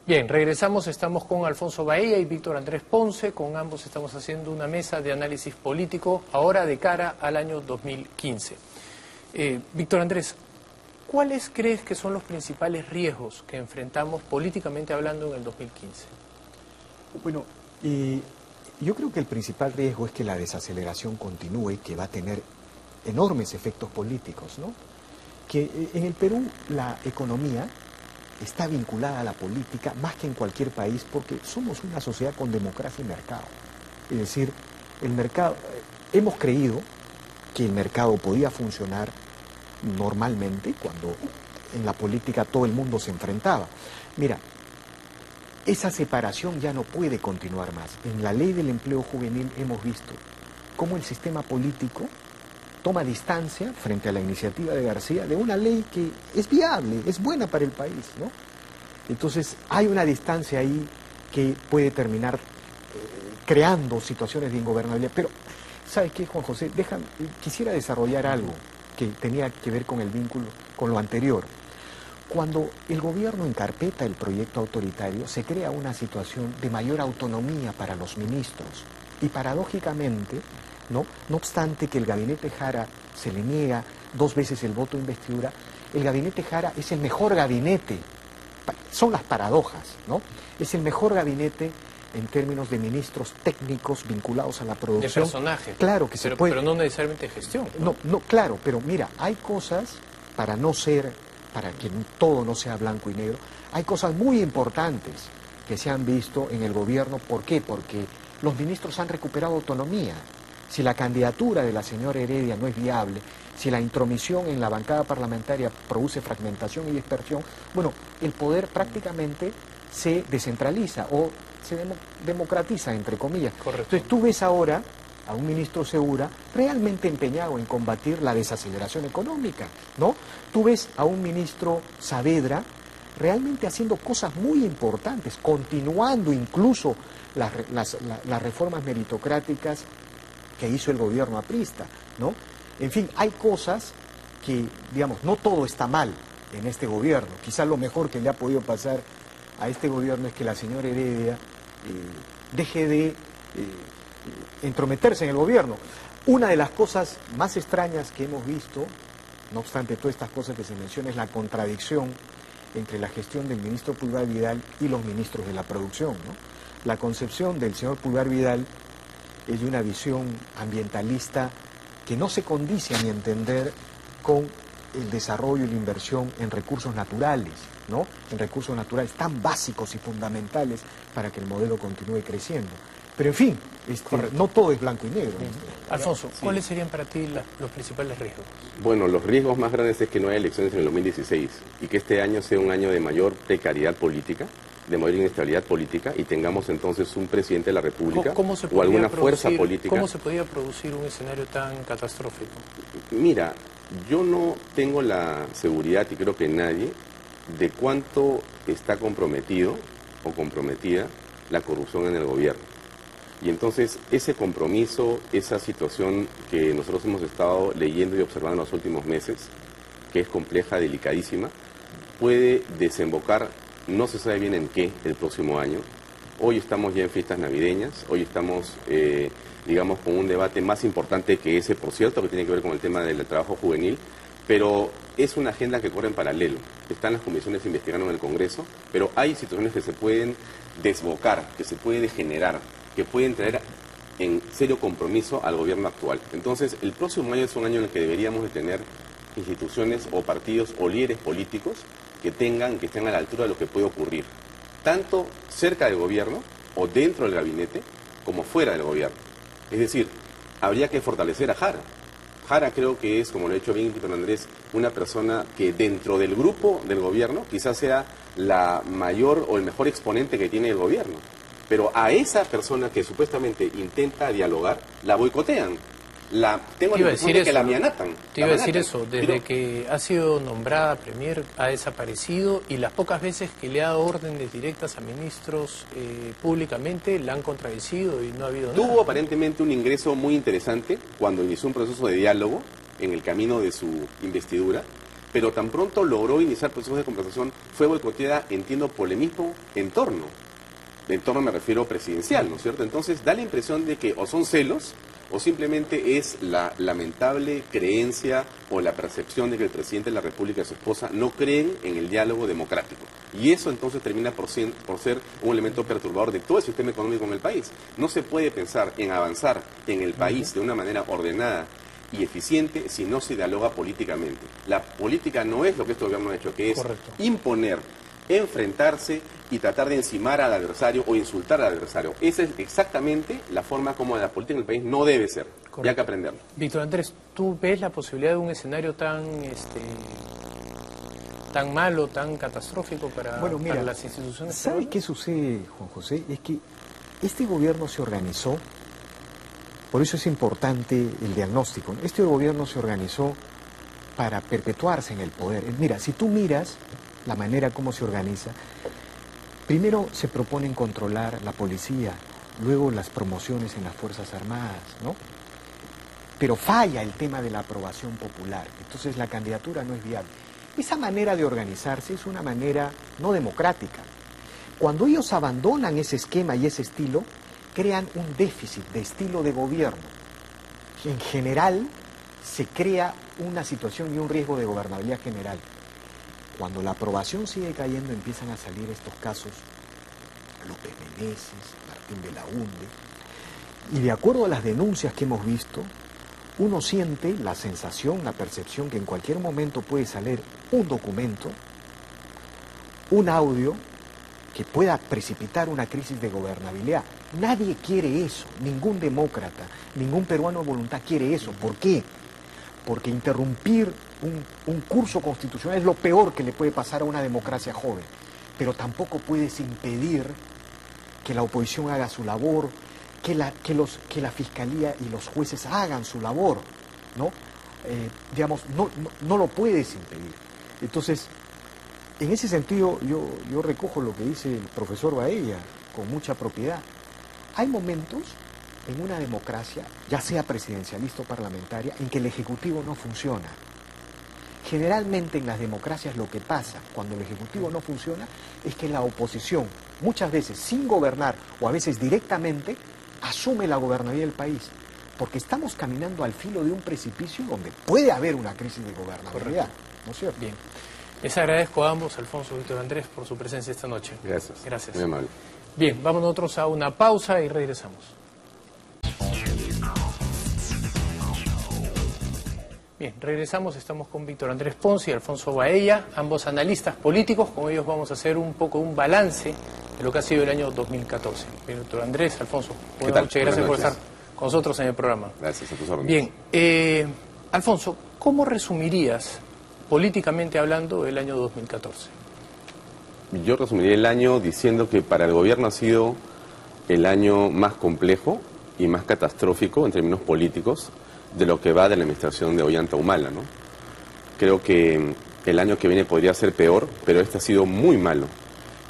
Bien, regresamos, estamos con Alfonso Baella y Víctor Andrés Ponce, con ambos estamos haciendo una mesa de análisis político, ahora de cara al año 2015. Víctor Andrés, ¿cuáles crees que son los principales riesgos que enfrentamos políticamente hablando en el 2015? Bueno, yo creo que el principal riesgo es que la desaceleración continúe, que va a tener enormes efectos políticos, ¿no? Que en el Perú la economía está vinculada a la política más que en cualquier país porque somos una sociedad con democracia y mercado. Es decir, el mercado, hemos creído que el mercado podía funcionar normalmente cuando en la política todo el mundo se enfrentaba. Mira, esa separación ya no puede continuar más. En la ley del empleo juvenil hemos visto cómo el sistema político toma distancia frente a la iniciativa de García de una ley que es viable, es buena para el país, ¿no? Entonces hay una distancia ahí que puede terminar creando situaciones de ingobernabilidad. Pero, ¿sabes qué, Juan José? Quisiera desarrollar algo que tenía que ver con el vínculo con lo anterior. Cuando el gobierno encarpeta el proyecto autoritario, se crea una situación de mayor autonomía para los ministros. Y paradójicamente, no obstante que el gabinete Jara se le niega 2 veces el voto de investidura, el gabinete Jara es el mejor gabinete. Son las paradojas, ¿no? Es el mejor gabinete en términos de ministros técnicos vinculados a la producción. De personaje. Claro que se puede. Pero no necesariamente gestión. No, claro, pero mira, hay cosas, para que todo no sea blanco y negro, hay cosas muy importantes que se han visto en el gobierno. ¿Por qué? Porque los ministros han recuperado autonomía. Si la candidatura de la señora Heredia no es viable, si la intromisión en la bancada parlamentaria produce fragmentación y dispersión, bueno, el poder prácticamente se descentraliza o se democratiza, entre comillas. Correcto. Entonces tú ves ahora a un ministro Segura realmente empeñado en combatir la desaceleración económica, ¿no? Tú ves a un ministro Saavedra realmente haciendo cosas muy importantes, continuando incluso las reformas meritocráticas que hizo el gobierno aprista, ¿no? En fin, hay cosas que, digamos, no todo está mal en este gobierno. Quizás lo mejor que le ha podido pasar a este gobierno es que la señora Heredia deje de entrometerse en el gobierno. Una de las cosas más extrañas que hemos visto, no obstante todas estas cosas que se mencionan, es la contradicción entre la gestión del ministro Pulgar Vidal y los ministros de la producción, ¿no? La concepción del señor Pulgar Vidal es de una visión ambientalista que no se condice a mi entender con el desarrollo y la inversión en recursos naturales, ¿no? En recursos naturales tan básicos y fundamentales para que el modelo continúe creciendo. Pero en fin, no todo es blanco y negro. Alfonso, ¿cuáles serían para ti los principales riesgos? Bueno, los riesgos más grandes es que no haya elecciones en el 2016 y que este año sea un año de mayor precariedad política, de mayor inestabilidad política, y tengamos entonces un presidente de la República o alguna fuerza política. ¿Cómo se podía producir un escenario tan catastrófico? Mira, yo no tengo la seguridad, y creo que nadie, de cuánto está comprometido o comprometida la corrupción en el gobierno. Y entonces ese compromiso, esa situación que nosotros hemos estado leyendo y observando en los últimos meses, que es compleja, delicadísima, puede desembocar, no se sabe bien en qué, el próximo año. Hoy estamos ya en fiestas navideñas, hoy estamos, digamos, con un debate más importante que ese, por cierto, que tiene que ver con el tema del trabajo juvenil, pero es una agenda que corre en paralelo. Están las comisiones investigando en el Congreso, pero hay situaciones que se pueden desbocar, que se puede degenerar, que pueden traer en serio compromiso al gobierno actual. Entonces, el próximo año es un año en el que deberíamos de tener instituciones o partidos o líderes políticos que estén a la altura de lo que puede ocurrir, tanto cerca del gobierno o dentro del gabinete, como fuera del gobierno. Es decir, habría que fortalecer a Jara. Jara creo que es, como lo ha dicho bien Víctor Andrés, una persona que dentro del grupo del gobierno quizás sea la mayor o el mejor exponente que tiene el gobierno. Pero a esa persona que supuestamente intenta dialogar, la boicotean. Tengo la impresión de que la amianatan. Te iba a decir eso, desde que ha sido nombrada Premier ha desaparecido, y las pocas veces que le ha dado órdenes directas a ministros públicamente la han contradecido y no ha habido nada. Tuvo aparentemente un ingreso muy interesante cuando inició un proceso de diálogo en el camino de su investidura, pero tan pronto logró iniciar procesos de conversación, fue boicoteada, entiendo, por el mismo entorno. De entorno me refiero presidencial, ¿no es cierto? Entonces da la impresión de que o son celos o simplemente es la lamentable creencia o la percepción de que el presidente de la República y su esposa no creen en el diálogo democrático. Y eso entonces termina por ser un elemento perturbador de todo el sistema económico en el país. No se puede pensar en avanzar en el país de una manera ordenada y eficiente si no se dialoga políticamente. La política no es lo que este gobierno ha hecho, que es imponer, enfrentarse y tratar de encimar al adversario o insultar al adversario. Esa es exactamente la forma como la política en el país no debe ser. Y hay que aprenderlo. Víctor Andrés, ¿tú ves la posibilidad de un escenario tan malo, tan catastrófico para las instituciones? ¿Sabe qué sucede, Juan José? Es que este gobierno se organizó, por eso es importante el diagnóstico. Este gobierno se organizó para perpetuarse en el poder. Mira, si tú miras la manera como se organiza, primero se proponen controlar la policía, luego las promociones en las Fuerzas Armadas, ¿no? Pero falla el tema de la aprobación popular, entonces la candidatura no es viable. Esa manera de organizarse es una manera no democrática. Cuando ellos abandonan ese esquema y ese estilo, crean un déficit de estilo de gobierno. En general, se crea una situación y un riesgo de gobernabilidad general. Cuando la aprobación sigue cayendo, empiezan a salir estos casos, López Meneses, Martín Belaúnde, y de acuerdo a las denuncias que hemos visto, uno siente la sensación, la percepción que en cualquier momento puede salir un documento, un audio que pueda precipitar una crisis de gobernabilidad. Nadie quiere eso, ningún demócrata, ningún peruano de voluntad quiere eso. ¿Por qué? Porque interrumpir un curso constitucional es lo peor que le puede pasar a una democracia joven, pero tampoco puedes impedir que la oposición haga su labor, que la Fiscalía y los jueces hagan su labor, ¿no? No lo puedes impedir. Entonces, en ese sentido, yo recojo lo que dice el profesor Baella con mucha propiedad. Hay momentos en una democracia, ya sea presidencialista o parlamentaria, en que el Ejecutivo no funciona. Generalmente en las democracias lo que pasa cuando el Ejecutivo no funciona es que la oposición, muchas veces sin gobernar o a veces directamente, asume la gobernabilidad del país. Porque estamos caminando al filo de un precipicio donde puede haber una crisis de gobernabilidad. ¿No es cierto? Bien. Les agradezco a ambos, Alfonso y Víctor Andrés, por su presencia esta noche. Gracias. Gracias. Muy amable. Bien, vamos nosotros a una pausa y regresamos. Bien, regresamos, estamos con Víctor Andrés Ponce y Alfonso Baella, ambos analistas políticos. Con ellos vamos a hacer un poco un balance de lo que ha sido el año 2014. Bien, Víctor Andrés, Alfonso, buenas noches, gracias por estar con nosotros en el programa. Gracias, a tus órdenes. Bien, Alfonso, ¿cómo resumirías, políticamente hablando, el año 2014? Yo resumiría el año diciendo que para el gobierno ha sido el año más complejo y más catastrófico en términos políticos de lo que va de la administración de Ollanta Humala, ¿no? Creo que el año que viene podría ser peor, pero este ha sido muy malo.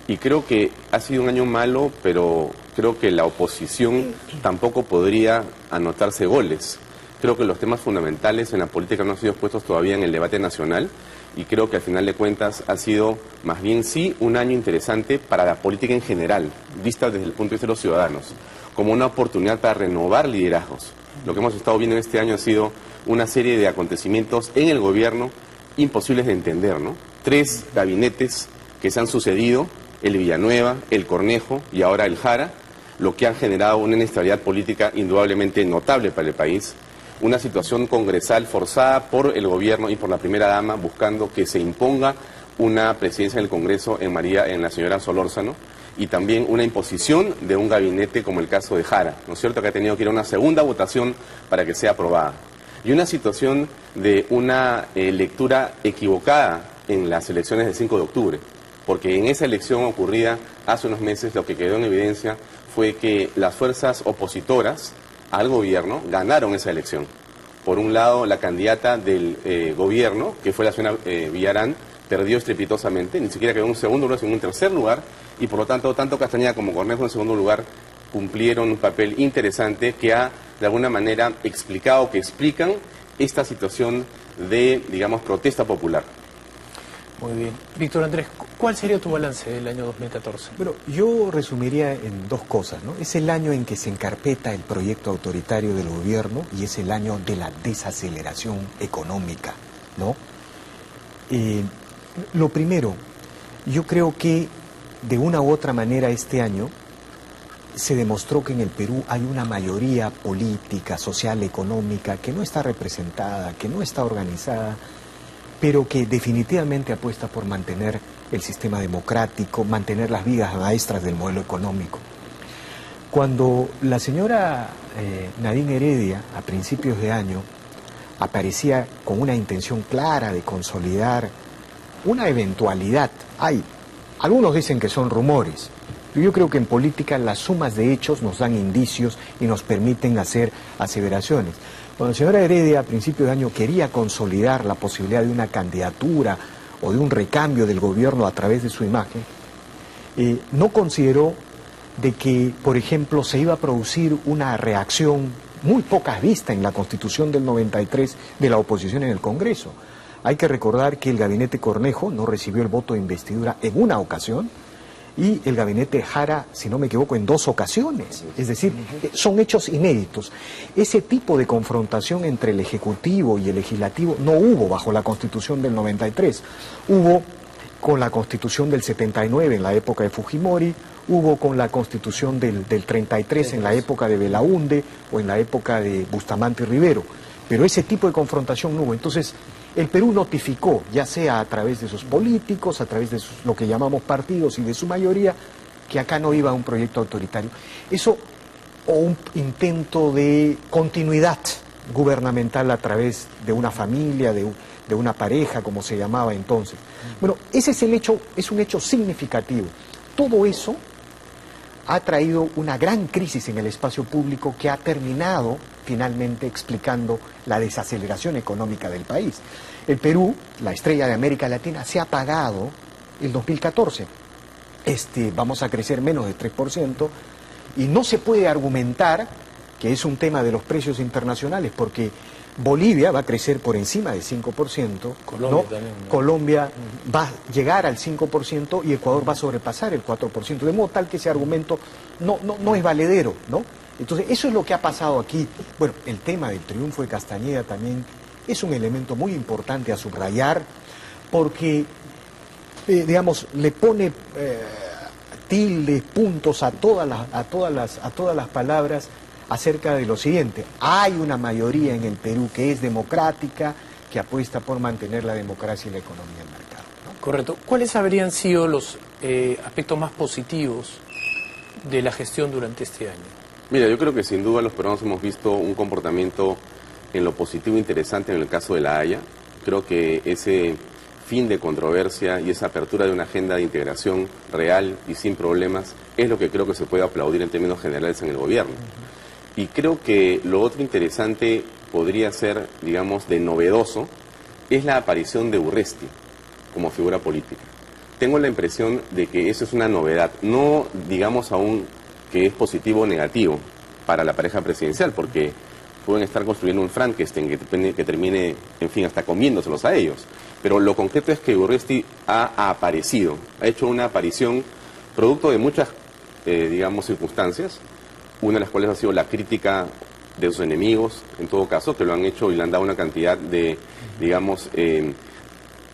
Y creo que ha sido un año malo, pero creo que la oposición tampoco podría anotarse goles. Creo que los temas fundamentales en la política no han sido puestos todavía en el debate nacional y creo que al final de cuentas ha sido más bien sí un año interesante para la política en general, vista desde el punto de vista de los ciudadanos, como una oportunidad para renovar liderazgos. Lo que hemos estado viendo este año ha sido una serie de acontecimientos en el gobierno imposibles de entender, ¿no? 3 gabinetes que se han sucedido, el Villanueva, el Cornejo y ahora el Jara, lo que han generado una inestabilidad política indudablemente notable para el país, una situación congresal forzada por el gobierno y por la primera dama buscando que se imponga una presidencia en el Congreso en la señora Solórzano, y también una imposición de un gabinete como el caso de Jara, ¿no es cierto?, que ha tenido que ir a una segunda votación para que sea aprobada. Y una situación de una lectura equivocada en las elecciones del 5 de octubre, porque en esa elección ocurrida hace unos meses lo que quedó en evidencia fue que las fuerzas opositoras al gobierno ganaron esa elección. Por un lado, la candidata del gobierno, que fue la señora Villarán, perdió estrepitosamente, ni siquiera quedó en un segundo lugar, sino en un tercer lugar, y por lo tanto, tanto Castañeda como Cornejo en segundo lugar cumplieron un papel interesante que ha, de alguna manera, explicado, que explican esta situación de, digamos, protesta popular. Muy bien. Víctor Andrés, ¿cuál sería tu balance del año 2014? Bueno, yo resumiría en dos cosas, ¿no? Es el año en que se encarpeta el proyecto autoritario del gobierno y es el año de la desaceleración económica, ¿no? Lo primero, yo creo que de una u otra manera este año se demostró que en el Perú hay una mayoría política, social, económica que no está representada, que no está organizada, pero que definitivamente apuesta por mantener el sistema democrático, mantener las vigas maestras del modelo económico. Cuando la señora Nadine Heredia, a principios de año, aparecía con una intención clara de consolidar una eventualidad, algunos dicen que son rumores, yo creo que en política las sumas de hechos nos dan indicios y nos permiten hacer aseveraciones. Cuando la señora Heredia a principios de año quería consolidar la posibilidad de una candidatura o de un recambio del gobierno a través de su imagen, no consideró de que, por ejemplo, se iba a producir una reacción muy pocas vistas en la Constitución del 93 de la oposición en el Congreso. Hay que recordar que el gabinete Cornejo no recibió el voto de investidura en una ocasión, y el gabinete Jara, si no me equivoco, en 2 ocasiones. Es decir, son hechos inéditos. Ese tipo de confrontación entre el Ejecutivo y el Legislativo no hubo bajo la Constitución del 93. Hubo con la Constitución del 79 en la época de Fujimori, hubo con la Constitución del 33 en la época de Belaúnde o en la época de Bustamante y Rivero. Pero ese tipo de confrontación no hubo. Entonces, el Perú notificó, ya sea a través de sus políticos, a través de lo que llamamos partidos y de su mayoría, que acá no iba a un proyecto autoritario. Eso, o un intento de continuidad gubernamental a través de una familia, de una pareja, como se llamaba entonces. Bueno, ese es es un hecho significativo. Todo eso ha traído una gran crisis en el espacio público que ha terminado finalmente explicando la desaceleración económica del país. El Perú, la estrella de América Latina, se ha apagado el 2014. Vamos a crecer menos de 3% y no se puede argumentar que es un tema de los precios internacionales porque Bolivia va a crecer por encima del 5%, Colombia también, ¿no? Colombia va a llegar al 5% y Ecuador va a sobrepasar el 4%, de modo tal que ese argumento no es valedero, ¿no? Entonces, eso es lo que ha pasado aquí. Bueno, el tema del triunfo de Castañeda también es un elemento muy importante a subrayar porque, digamos, le pone tildes, puntos a todas las palabras acerca de lo siguiente: hay una mayoría en el Perú que es democrática, que apuesta por mantener la democracia y la economía del mercado, ¿no? Correcto. ¿Cuáles habrían sido los aspectos más positivos de la gestión durante este año? Mira, yo creo que sin duda los peruanos hemos visto un comportamiento en lo positivo interesante en el caso de La Haya. Creo que ese fin de controversia y esa apertura de una agenda de integración real y sin problemas es lo que creo que se puede aplaudir en términos generales en el gobierno. Y creo que lo otro interesante podría ser, digamos, de novedoso, es la aparición de Urresti como figura política. Tengo la impresión de que eso es una novedad, no digamos aún que es positivo o negativo para la pareja presidencial, porque pueden estar construyendo un Frankenstein que termine, en fin, hasta comiéndoselos a ellos. Pero lo concreto es que Urresti ha aparecido, ha hecho una aparición producto de muchas, digamos, circunstancias, una de las cuales ha sido la crítica de sus enemigos, en todo caso, que lo han hecho y le han dado una cantidad de, digamos,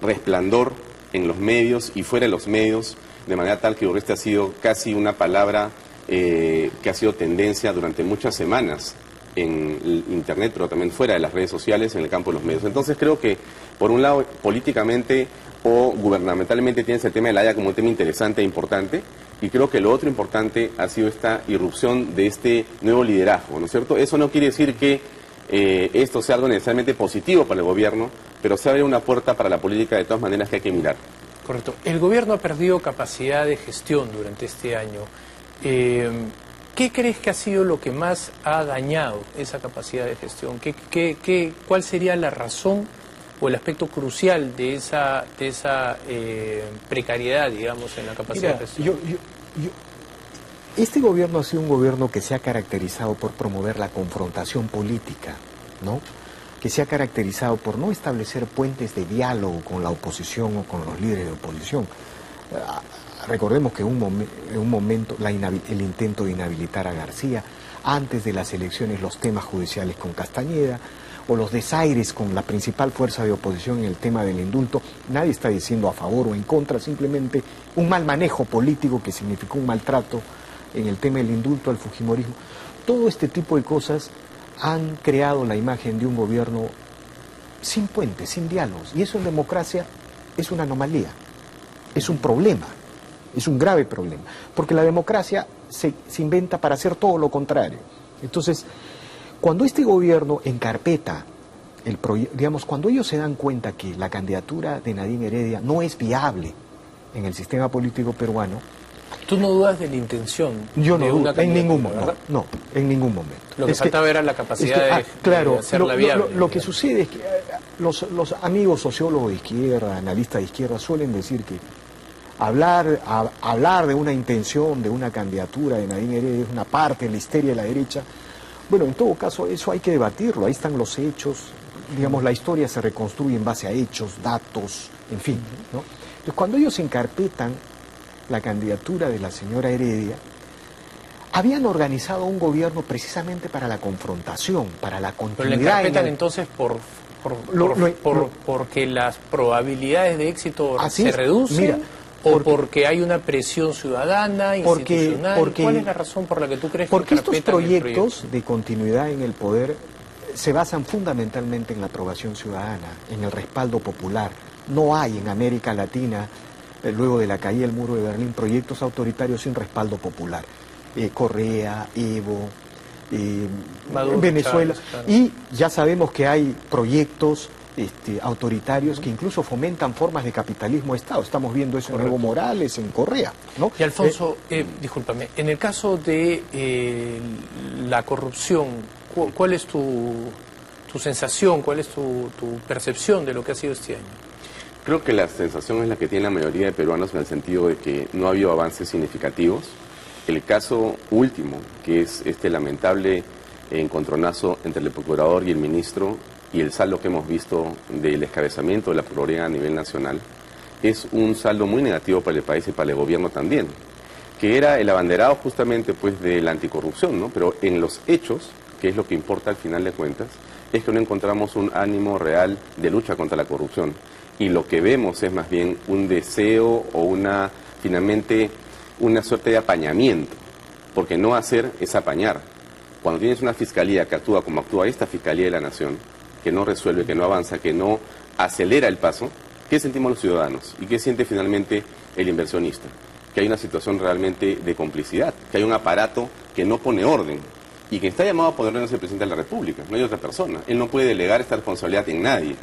resplandor en los medios y fuera de los medios, de manera tal que Urresti ha sido casi una palabra que ha sido tendencia durante muchas semanas en Internet, pero también fuera de las redes sociales, en el campo de los medios. Entonces creo que, por un lado, políticamente o gubernamentalmente tienes el tema de La Haya como un tema interesante e importante, y creo que lo otro importante ha sido esta irrupción de este nuevo liderazgo, ¿no es cierto? Eso no quiere decir que esto sea algo necesariamente positivo para el gobierno, pero se abre una puerta para la política de todas maneras que hay que mirar. Correcto. El gobierno ha perdido capacidad de gestión durante este año. ¿Qué crees que ha sido lo que más ha dañado esa capacidad de gestión? ¿Cuál sería la razón o el aspecto crucial de esa precariedad, digamos, en la capacidad de gestión? Este gobierno ha sido un gobierno que se ha caracterizado por promover la confrontación política, ¿no? que se ha caracterizado por no establecer puentes de diálogo con la oposición o con los líderes de oposición. Recordemos que en un momento el intento de inhabilitar a García, antes de las elecciones los temas judiciales con Castañeda, o los desaires con la principal fuerza de oposición en el tema del indulto. Nadie está diciendo a favor o en contra, simplemente un mal manejo político que significó un maltrato en el tema del indulto al fujimorismo. Todo este tipo de cosas han creado la imagen de un gobierno sin puentes, sin diálogos, y eso en democracia es una anomalía, es un problema, es un grave problema, porque la democracia se inventa para hacer todo lo contrario. Entonces, cuando este gobierno encarpeta el proyecto, digamos, cuando ellos se dan cuenta que la candidatura de Nadine Heredia no es viable en el sistema político peruano. ¿Tú no dudas de la intención? Yo no de dudo, una en ningún momento. ¿verdad? No, en ningún momento. Lo que faltaba era la capacidad claro, de hacerla viable. Lo que sucede es que los amigos sociólogos de izquierda, analistas de izquierda, suelen decir que hablar de una intención, de una candidatura de Nadine Heredia es una parte de la histeria de la derecha. Bueno, en todo caso, eso hay que debatirlo, ahí están los hechos, digamos, la historia se reconstruye en base a hechos, datos, en fin, ¿no? Entonces, cuando ellos encarpetan la candidatura de la señora Heredia, habían organizado un gobierno precisamente para la confrontación, para la continuidad. Pero la encarpetan entonces porque las probabilidades de éxito se reducen. Mira, ¿o porque hay una presión ciudadana, institucional? ¿Cuál es la razón por la que tú crees que estos proyectos de continuidad en el poder se basan fundamentalmente en la aprobación ciudadana, en el respaldo popular? No hay en América Latina, luego de la caída del muro de Berlín, proyectos autoritarios sin respaldo popular. Correa, Evo, Maduro, Venezuela, Chávez, claro. Y ya sabemos que hay proyectos autoritarios que incluso fomentan formas de capitalismo de Estado. Estamos viendo eso en Evo Morales, en Correa, ¿no? Y Alfonso, discúlpame, en el caso de la corrupción, ¿cuál es tu sensación, cuál es tu percepción de lo que ha sido este año? Creo que la sensación es la que tiene la mayoría de peruanos en el sentido de que no ha habido avances significativos. El caso último, que es este lamentable encontronazo entre el procurador y el ministro, y el saldo que hemos visto del descabezamiento de la Procuraduría a nivel nacional, es un saldo muy negativo para el país y para el gobierno también, que era el abanderado justamente pues de la anticorrupción, ¿no? Pero en los hechos, que es lo que importa al final de cuentas, es que no encontramos un ánimo real de lucha contra la corrupción, y lo que vemos es más bien un deseo o finalmente una suerte de apañamiento, porque no hacer es apañar. Cuando tienes una fiscalía que actúa como actúa esta Fiscalía de la Nación, que no resuelve, que no avanza, que no acelera el paso, ¿qué sentimos los ciudadanos? ¿Y qué siente finalmente el inversionista? Que hay una situación realmente de complicidad, que hay un aparato que no pone orden, y que está llamado a poner orden es el presidente de la República, no hay otra persona. Él no puede delegar esta responsabilidad en nadie.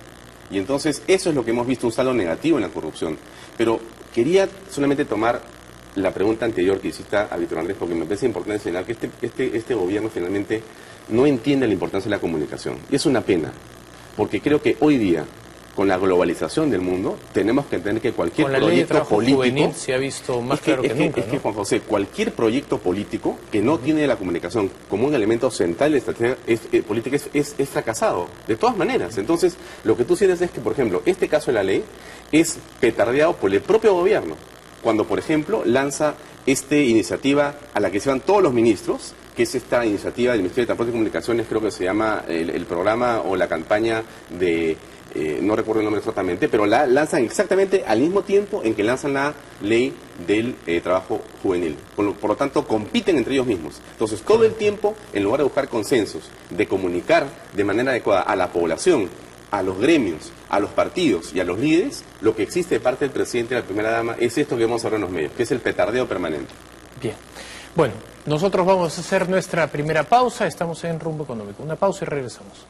Y entonces eso es lo que hemos visto, un saldo negativo en la corrupción. Pero quería solamente tomar la pregunta anterior que hiciste a Víctor Andrés, porque me parece importante señalar que este gobierno finalmente no entiende la importancia de la comunicación. Y es una pena, porque creo que hoy día, con la globalización del mundo, tenemos que entender que cualquier proyecto político juvenil se ha visto más claro que nunca, ¿no? Es que, Juan José, cualquier proyecto político que no tiene la comunicación como un elemento central de la estrategia política es fracasado, de todas maneras. Entonces, lo que tú sientes es que, por ejemplo, este caso de la ley es petardeado por el propio gobierno, cuando, por ejemplo, lanza esta iniciativa a la que se van todos los ministros, que es esta iniciativa del Ministerio de Transporte y Comunicaciones, creo que se llama el programa o la campaña de... no recuerdo el nombre exactamente, pero la lanzan exactamente al mismo tiempo en que lanzan la ley del trabajo juvenil. Por lo tanto, compiten entre ellos mismos. Entonces, todo el tiempo, en lugar de buscar consensos, de comunicar de manera adecuada a la población, a los gremios, a los partidos y a los líderes, lo que existe de parte del presidente y la primera dama es esto que vemos ahora en los medios, que es el petardeo permanente. Bien. Bueno, nosotros vamos a hacer nuestra primera pausa. Estamos en Rumbo Económico. Una pausa y regresamos.